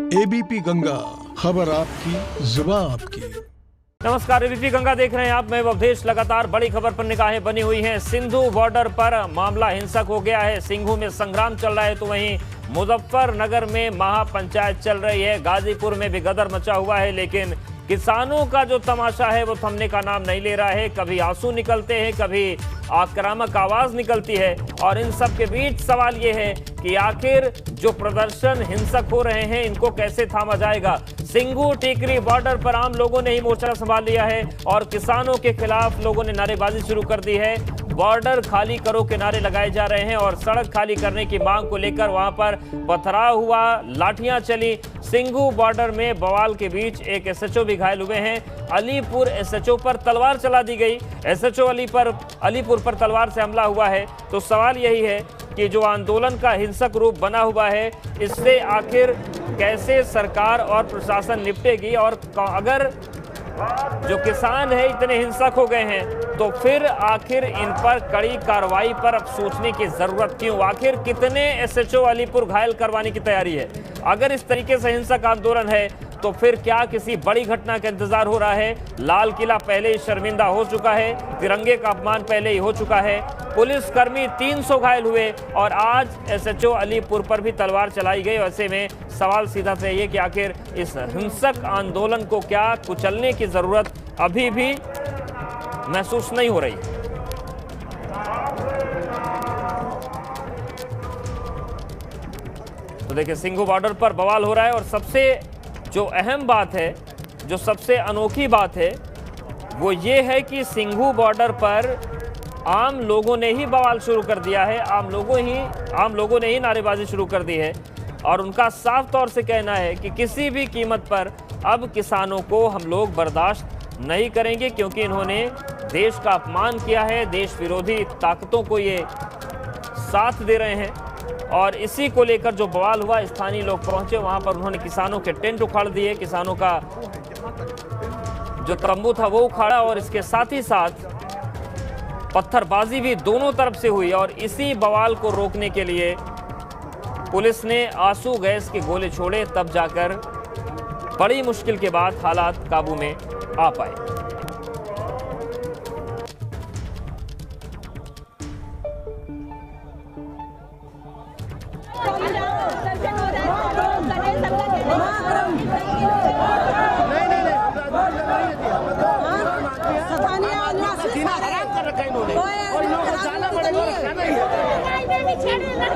ABP Ganga, खबर आपकी, जुबान आपकी। नमस्कार, एबीपी गंगा देख रहे हैं आप। मैं अवधेश। लगातार बड़ी खबर पर निगाहें बनी हुई हैं। सिंधु बॉर्डर पर मामला हिंसक हो गया है। सिंघू में संग्राम चल रहा है तो वहीं मुजफ्फरनगर में महापंचायत चल रही है। गाजीपुर में भी गदर मचा हुआ है, लेकिन किसानों का जो तमाशा है वो थमने का नाम नहीं ले रहा है। कभी आंसू निकलते हैं, कभी आक्रामक आवाज निकलती है, और इन सब के बीच सवाल ये है कि आखिर जो प्रदर्शन हिंसक हो रहे हैं इनको कैसे थामा जाएगा। सिंघू टिकरी बॉर्डर पर आम लोगों ने ही मोर्चा संभाल लिया है और किसानों के खिलाफ लोगों ने नारेबाजी शुरू कर दी है। बॉर्डर खाली करो के नारे लगाए जा रहे हैं और सड़क खाली करने की मांग को लेकर वहां पर पथराव हुआ, लाठियां चली। सिंघू बॉर्डर में बवाल के बीच एक एसएचओ भी घायल हुए हैं। अलीपुर एसएचओ पर तलवार चला दी गई। एसएचओ अलीपुर पर तलवार से हमला हुआ है। तो सवाल यही है कि जो आंदोलन का हिंसक रूप बना हुआ है इससे आखिर कैसे सरकार और प्रशासन निपटेगी, और अगर जो किसान है इतने हिंसक हो गए हैं तो फिर आखिर इन पर कड़ी कार्रवाई पर अब सोचने की जरूरत क्यों। आखिर कितने एसएचओ अलीपुर घायल करवाने की तैयारी है। अगर इस तरीके से हिंसक आंदोलन है तो फिर क्या किसी बड़ी घटना का इंतजार हो रहा है। लाल किला पहले ही शर्मिंदा हो चुका है, तिरंगे का अपमान पहले ही हो चुका है, पुलिसकर्मी 300 घायल हुए और आज एसएचओ अलीपुर पर भी तलवार चलाई गई। ऐसे में सवाल सीधा से ये कि आखिर इस हिंसक आंदोलन को क्या कुचलने की जरूरत अभी भी महसूस नहीं हो रही। तो देखिए, सिंघू बॉर्डर पर बवाल हो रहा है और सबसे जो अहम बात है, जो सबसे अनोखी बात है वो ये है कि सिंघू बॉर्डर पर आम लोगों ने ही बवाल शुरू कर दिया है। आम लोगों ने ही नारेबाजी शुरू कर दी है और उनका साफ तौर से कहना है कि किसी भी कीमत पर अब किसानों को हम लोग बर्दाश्त नहीं करेंगे, क्योंकि इन्होंने देश का अपमान किया है। देश विरोधी ताकतों को ये साथ दे रहे हैं और इसी को लेकर जो बवाल हुआ, स्थानीय लोग पहुंचे वहां पर, उन्होंने किसानों के टेंट उखाड़ दिए, किसानों का जो तंबू था वो उखाड़ा और इसके साथ ही साथ पत्थरबाजी भी दोनों तरफ से हुई। और इसी बवाल को रोकने के लिए पुलिस ने आंसू गैस के गोले छोड़े, तब जाकर बड़ी मुश्किल के बाद हालात काबू में आ पाए।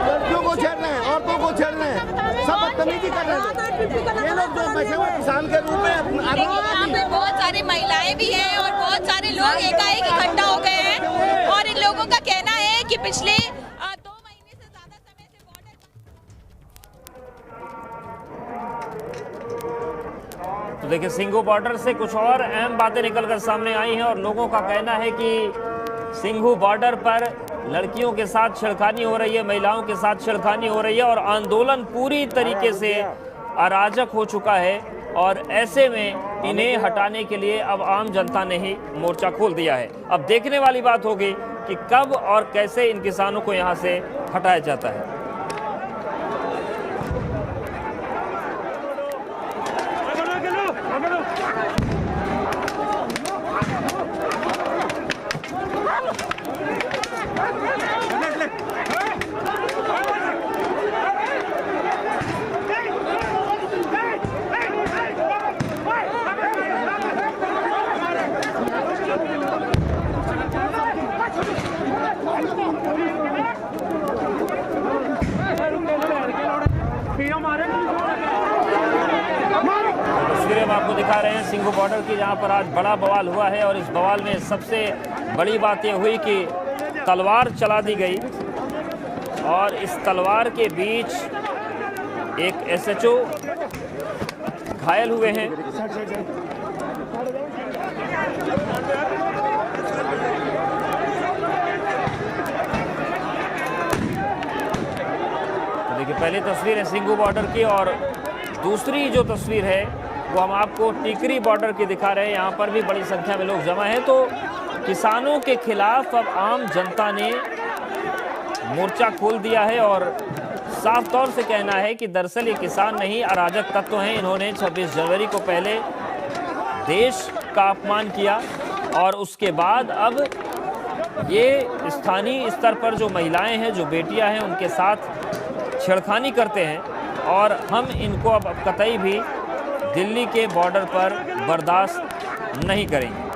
लड़कियों को छेड़ रहे हैं, औरतों को छेड़ रहे हैं, सब बदतमीजी कर रहे हैं। ये लोग जो बैठे हुए किसान के रूप में, यहाँ पे बहुत सारी महिलाएं भी हैं और बहुत सारे लोग एकाएक इकट्ठा हो गए हैं और इन लोगों का कहना है कि पिछले 2 महीने से ज्यादा समय से बॉर्डर। तो देखिए, सिंघू बॉर्डर से कुछ और अहम बातें निकलकर सामने आई हैं और लोगों का कहना है कि सिंघू बॉर्डर पर लड़कियों के साथ छेड़खानी हो रही है, महिलाओं के साथ छेड़खानी हो रही है और आंदोलन पूरी तरीके से अराजक हो चुका है। और ऐसे में इन्हें हटाने के लिए अब आम जनता ने ही मोर्चा खोल दिया है। अब देखने वाली बात होगी कि कब और कैसे इन किसानों को यहाँ से हटाया जाता है। तस्वीरें हम आपको दिखा रहे हैं सिंघू बॉर्डर की, जहां पर आज बड़ा बवाल हुआ है और इस बवाल में सबसे बड़ी बात यह हुई कि तलवार चला दी गई और इस तलवार के बीच एक एसएचओ घायल हुए हैं। तो देखिए, पहली तस्वीर है सिंघू बॉर्डर की और दूसरी जो तस्वीर है वो हम आपको टिकरी बॉर्डर की दिखा रहे हैं। यहाँ पर भी बड़ी संख्या में लोग जमा हैं। तो किसानों के खिलाफ अब आम जनता ने मोर्चा खोल दिया है और साफ तौर से कहना है कि दरअसल ये किसान नहीं, अराजक तत्व हैं। इन्होंने 26 जनवरी को पहले देश का अपमान किया और उसके बाद अब ये स्थानीय स्तर पर जो महिलाएं हैं, जो बेटियां हैं, उनके साथ छेड़खानी करते हैं और हम इनको अब कतई भी दिल्ली के बॉर्डर पर बर्दाश्त नहीं करेंगे।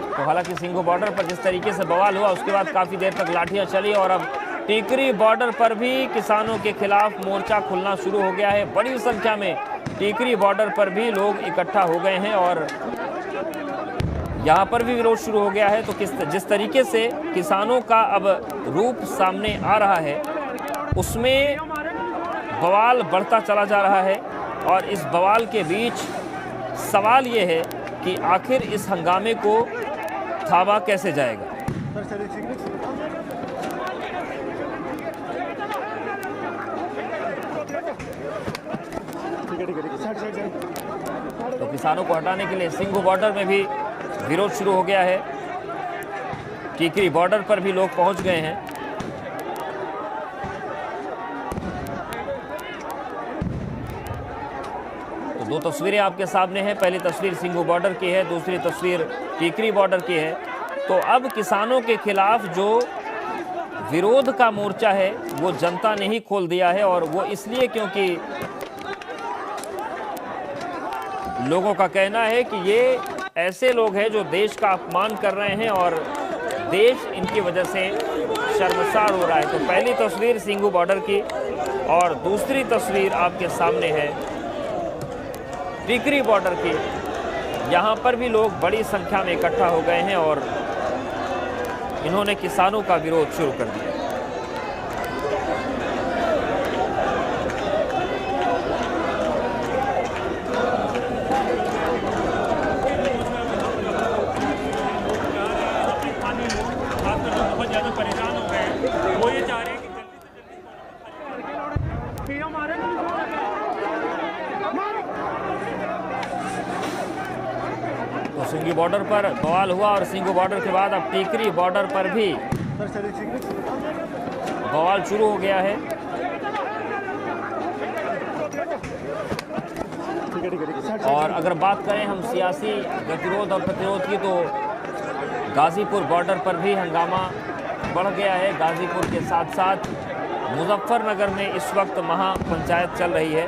तो हालांकि सिंघू बॉर्डर पर जिस तरीके से बवाल हुआ उसके बाद काफ़ी देर तक लाठियां चली और अब टीकरी बॉर्डर पर भी किसानों के खिलाफ मोर्चा खुलना शुरू हो गया है। बड़ी संख्या में टीकरी बॉर्डर पर भी लोग इकट्ठा हो गए हैं और यहाँ पर भी विरोध शुरू हो गया है। तो जिस तरीके से किसानों का अब रूप सामने आ रहा है उसमें बवाल बढ़ता चला जा रहा है और इस बवाल के बीच सवाल ये है कि आखिर इस हंगामे को थामा कैसे जाएगा। तो किसानों को हटाने के लिए सिंघू बॉर्डर में भी विरोध शुरू हो गया है। टीकरी बॉर्डर पर भी लोग पहुंच गए हैं। तो दो तस्वीरें आपके सामने हैं। पहली तस्वीर सिंघू बॉर्डर की है, दूसरी तस्वीर टीकरी बॉर्डर की है। तो अब किसानों के खिलाफ जो विरोध का मोर्चा है वो जनता ने ही खोल दिया है और वो इसलिए क्योंकि लोगों का कहना है कि ये ऐसे लोग हैं जो देश का अपमान कर रहे हैं और देश इनकी वजह से शर्मसार हो रहा है। तो पहली तस्वीर सिंघू बॉर्डर की और दूसरी तस्वीर आपके सामने है टीकरी बॉर्डर की। यहाँ पर भी लोग बड़ी संख्या में इकट्ठा हो गए हैं और इन्होंने किसानों का विरोध शुरू कर दिया। बहुत ज़्यादा परेशान हो गए हैं। वो ये चाह रहे हैं कि तो सिंघू बॉर्डर पर बवाल हुआ और सिंघू बॉर्डर के बाद अब टीकरी बॉर्डर पर भी बवाल शुरू हो गया है। और अगर बात करें हम सियासी गतिरोध और प्रतिरोध की तो गाजीपुर बॉर्डर पर भी हंगामा बढ़ गया है। गाजीपुर के साथ साथ मुजफ्फरनगर में इस वक्त महापंचायत चल रही है।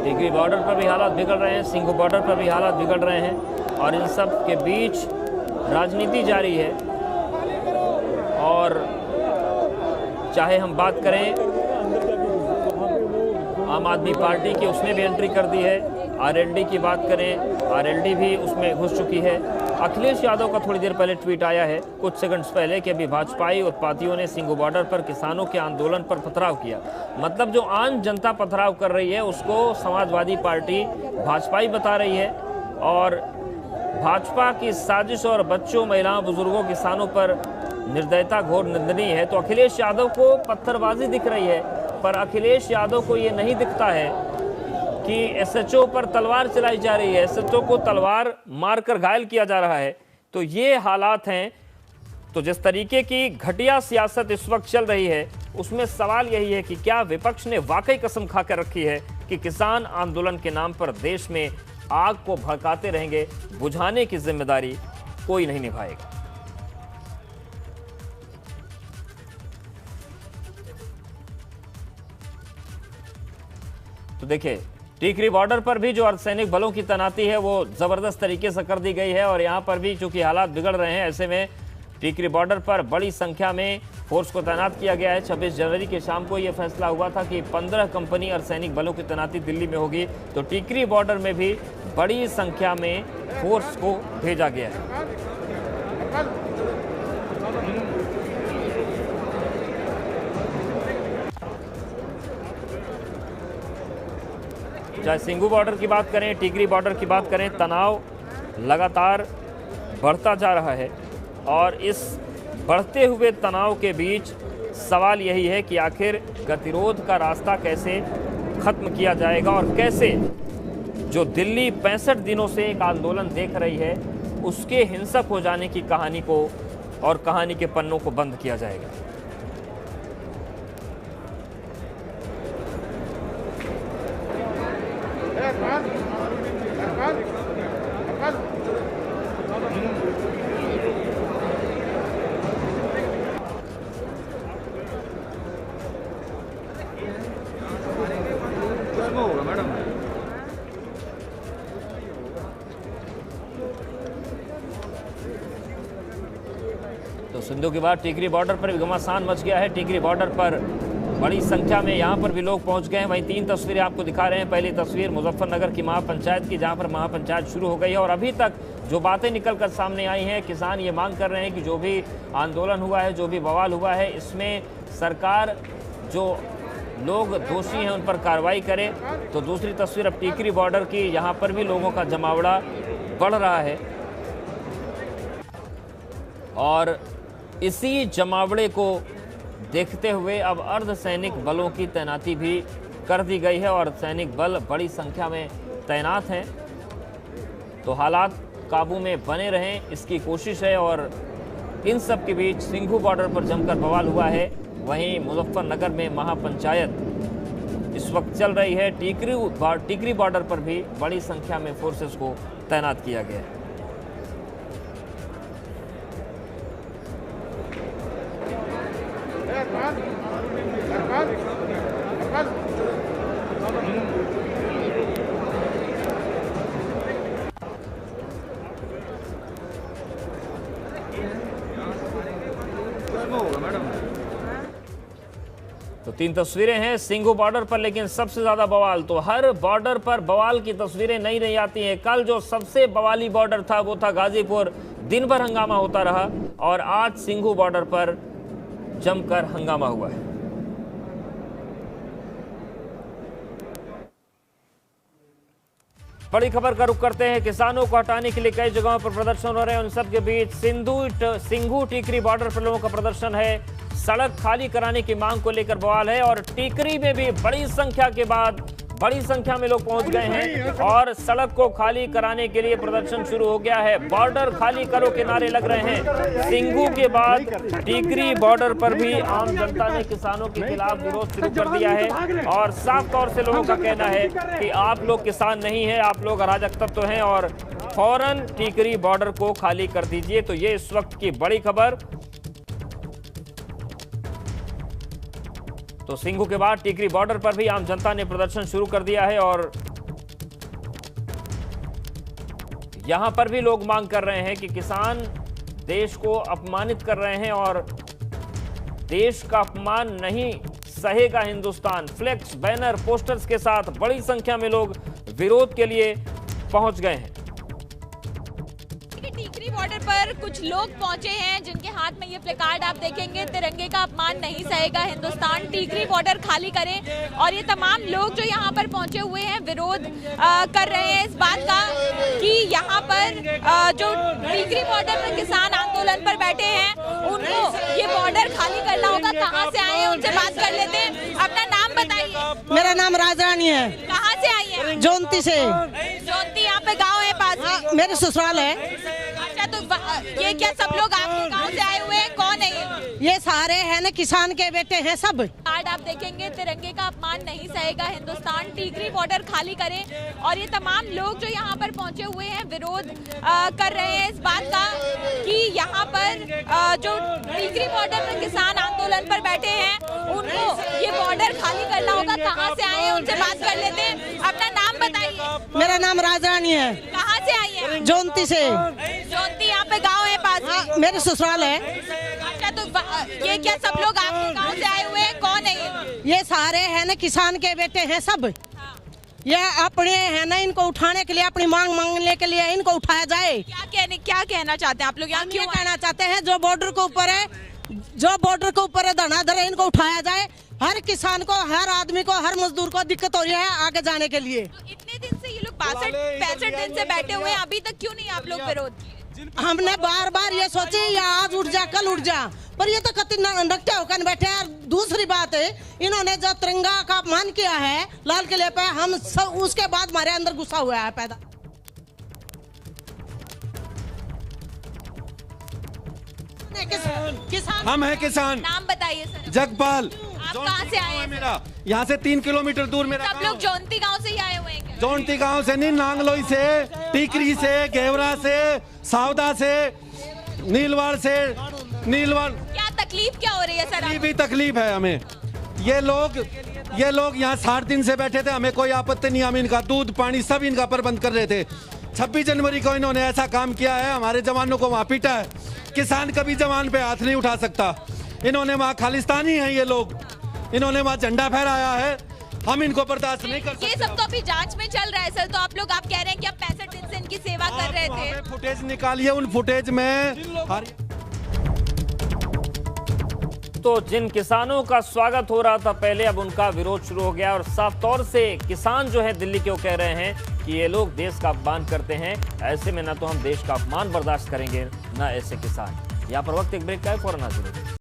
टीकरी बॉर्डर पर भी हालात बिगड़ रहे हैं, सिंघू बॉर्डर पर भी हालात बिगड़ रहे हैं और इन सब के बीच राजनीति जारी है। और चाहे हम बात करें आम आदमी पार्टी की, उसने भी एंट्री कर दी है। आरएलडी की बात करें, आरएलडी भी उसमें घुस चुकी है। अखिलेश यादव का थोड़ी देर पहले ट्वीट आया है कुछ सेकंड्स पहले कि अभी भाजपाई उत्पातियों ने सिंघू बॉर्डर पर किसानों के आंदोलन पर पथराव किया। मतलब जो आम जनता पथराव कर रही है उसको समाजवादी पार्टी भाजपाई बता रही है और भाजपा की साजिश और बच्चों, महिलाओं, बुजुर्गों, किसानों पर निर्दयता घोर निंदनीय है। तो अखिलेश यादव को पत्थरबाजी दिख रही है, पर अखिलेश यादव को ये नहीं दिखता है कि एसएचओ पर तलवार चलाई जा रही है, एसएचओ को तलवार मारकर घायल किया जा रहा है। तो ये हालात हैं। तो जिस तरीके की घटिया सियासत इस वक्त चल रही है उसमें सवाल यही है कि क्या विपक्ष ने वाकई कसम खाकर रखी है कि किसान आंदोलन के नाम पर देश में आग को भड़काते रहेंगे, बुझाने की जिम्मेदारी कोई नहीं निभाएगा। तो देखिए, टीकरी बॉर्डर पर भी जो अर्धसैनिक बलों की तैनाती है वो जबरदस्त तरीके से कर दी गई है और यहाँ पर भी चूंकि हालात बिगड़ रहे हैं, ऐसे में टीकरी बॉर्डर पर बड़ी संख्या में फोर्स को तैनात किया गया है। 26 जनवरी की शाम को यह फैसला हुआ था कि 15 कंपनी अर्धसैनिक बलों की तैनाती दिल्ली में होगी। तो टीकरी बॉर्डर में भी बड़ी संख्या में फोर्स को भेजा गया है। चाहे सिंघू बॉर्डर की बात करें, टीकरी बॉर्डर की बात करें, तनाव लगातार बढ़ता जा रहा है और इस बढ़ते हुए तनाव के बीच सवाल यही है कि आखिर गतिरोध का रास्ता कैसे खत्म किया जाएगा और कैसे जो दिल्ली 65 दिनों से एक आंदोलन देख रही है उसके हिंसक हो जाने की कहानी को और कहानी के पन्नों को बंद किया जाएगा। तो सिंधु के बाद टिकरी बॉर्डर पर भी घमासान मच गया है। टिकरी बॉर्डर पर बड़ी संख्या में यहाँ पर भी लोग पहुँच गए हैं। वहीं 3 तस्वीरें आपको दिखा रहे हैं। पहली तस्वीर मुजफ्फरनगर की महापंचायत की, जहाँ पर महापंचायत शुरू हो गई है और अभी तक जो बातें निकलकर सामने आई हैं, किसान ये मांग कर रहे हैं कि जो भी आंदोलन हुआ है, जो भी बवाल हुआ है, इसमें सरकार जो लोग दोषी हैं उन पर कार्रवाई करे। तो दूसरी तस्वीर अब टिकरी बॉर्डर की, यहाँ पर भी लोगों का जमावड़ा बढ़ रहा है और इसी जमावड़े को देखते हुए अब अर्धसैनिक बलों की तैनाती भी कर दी गई है और सैनिक बल बड़ी संख्या में तैनात हैं। तो हालात काबू में बने रहें इसकी कोशिश है और इन सब के बीच सिंघू बॉर्डर पर जमकर बवाल हुआ है। वहीं मुजफ्फरनगर में महापंचायत इस वक्त चल रही है। टिकरी बॉर्डर पर भी बड़ी संख्या में फोर्सेस को तैनात किया गया है। तो 3 तस्वीरें हैं सिंघू बॉर्डर पर, लेकिन सबसे ज्यादा बवाल तो हर बॉर्डर पर बवाल की तस्वीरें नहीं आती हैं। कल जो सबसे बवाली बॉर्डर था वो था गाजीपुर, दिन भर हंगामा होता रहा और आज सिंघू बॉर्डर पर जमकर हंगामा हुआ है। बड़ी खबर का रुख करते हैं। किसानों को हटाने के लिए कई जगहों पर प्रदर्शन हो रहे हैं। उन सब के बीच सिंघू टिकरी बॉर्डर पर लोगों का प्रदर्शन है। सड़क खाली कराने की मांग को लेकर बवाल है और टिकरी में भी बड़ी संख्या में लोग पहुंच गए हैं और सड़क को खाली कराने के लिए प्रदर्शन शुरू हो गया है। बॉर्डर खाली करो के नारे लग रहे हैं। सिंघू के बाद टिकरी बॉर्डर पर भी आम जनता ने किसानों के खिलाफ विरोध शुरू कर दिया है और साफ तौर से लोगों का कहना है कि आप लोग किसान नहीं हैं, आप लोग अराजक तत्व हैं और फौरन टिकरी बॉर्डर को खाली कर दीजिए। तो ये इस वक्त की बड़ी खबर। तो सिंघू के बाद टिकरी बॉर्डर पर भी आम जनता ने प्रदर्शन शुरू कर दिया है और यहां पर भी लोग मांग कर रहे हैं कि किसान देश को अपमानित कर रहे हैं और देश का अपमान नहीं सहेगा हिंदुस्तान। फ्लेक्स, बैनर, पोस्टर्स के साथ बड़ी संख्या में लोग विरोध के लिए पहुंच गए हैं। टिकरी बॉर्डर पर कुछ लोग पहुंचे हैं जिनके हाथ में ये प्लेकार्ड आप देखेंगे, तिरंगे का अपमान नहीं सहेगा हिंदुस्तान, टिकरी बॉर्डर खाली करें। और ये तमाम लोग जो यहाँ पर पहुंचे हुए हैं विरोध कर रहे हैं इस बात का कि यहाँ पर जो टिकरी बॉर्डर पर किसान आंदोलन पर बैठे हैं उनको ये बॉर्डर खाली करना होगा। कहाँ से आए हैं उनसे बात कर लेते हैं। अपना नाम बताइए। मेरा नाम राजरानी है। कहाँ से आई है? जौनती से। जौनती यहाँ पे गाँव है पास में? मेरे ससुराल है। अच्छा, तो ये क्या सब लोग आपके गांव से आए हुए हैं? कौन है ये सारे हैं ना किसान के बेटे हैं सब। कार्ड आप देखेंगे, तिरंगे का अपमान नहीं सहेगा हिंदुस्तान, टिकरी बॉर्डर खाली करें। और ये तमाम लोग जो यहाँ पर पहुंचे हुए हैं विरोध कर रहे हैं इस बात का कि यहाँ पर जो टिकरी बॉर्डर पर किसान आंदोलन पर बैठे हैं उनको ये बॉर्डर खाली करना होगा। कहाँ से आए हैं उनसे बात कर लेते हैं। अपना नाम बताइए। मेरा नाम राजरानी है। कहाँ से आई है? जौनती से। जौनती यहाँ पे गाँव है पास में? मेरे ससुराल है। अच्छा, तो ये क्या सब लोग आपके गांव से आए हुए हैं? कौन है ये सारे हैं ना किसान के बेटे हैं सब। ये अपने है ना, इनको उठाने के लिए, अपनी मांग मांगने के लिए इनको उठाया जाए। क्या कहना चाहते हैं आप लोग? यहाँ क्यों कहना चाहते हैं जो बॉर्डर के ऊपर है धरनाधर है, इनको उठाया जाए। हर किसान को, हर आदमी को, हर मजदूर को दिक्कत हो रही है आगे जाने के लिए। तो इतने दिन से ये लोग 65 दिन से बैठे हुए हैं, अभी तक क्यों नहीं आप लोग विरोध? हमने बार बार ये सोचे या आज उठ जा कल उठ जा, पर ये तो कति नकटे होकर बैठे हैं। दूसरी बात है, इन्होंने जो तिरंगा का अपमान किया है लाल किले पे, हम सब उसके बाद हमारे अंदर गुस्सा हुआ है पैदा। किसान हम हैं किसान। नाम बताइए सर। जगपाल। आप कहाँ से आए हैं? मेरा यहाँ से 3 किलोमीटर दूर मेरा सब लोग जौनती गांव से ही आए हुए हैं क्या? जौनती गांव से नहीं, नांगलोई से, टीकरी से, घेवरा से, सावदा से, नीलवाड़ से। नीलवाड़ क्या तकलीफ क्या हो रही है सर? भी तकलीफ है हमें। ये लोग यहाँ 60 दिन से बैठे थे, हमें कोई आपत्ति नहीं। हम इनका दूध पानी सब इनका प्रबंध कर रहे थे। 26 जनवरी को इन्होंने ऐसा काम किया है, हमारे जवानों को वहाँ पीटा है। किसान कभी जवान पे हाथ नहीं उठा सकता। इन्होंने वहाँ खालिस्तानी है ये लोग, इन्होंने वहाँ झंडा फहराया है, हम इनको बर्दाश्त नहीं कर सकते। ये सब तो अभी जांच में चल रहा है सर, तो आप कह रहे हैं कि आप 65 दिन से इनकी सेवा कर रहे थे। फुटेज निकालिए, उन फुटेज में तो जिन किसानों का स्वागत हो रहा था पहले, अब उनका विरोध शुरू हो गया और साफ तौर से किसान जो है दिल्ली के वो कह रहे हैं कि ये लोग देश का अपमान करते हैं। ऐसे में ना तो हम देश का अपमान बर्दाश्त करेंगे, ना ऐसे किसान। यहाँ पर वक्त एक ब्रेक का है, फौरन हाजिर होंगे।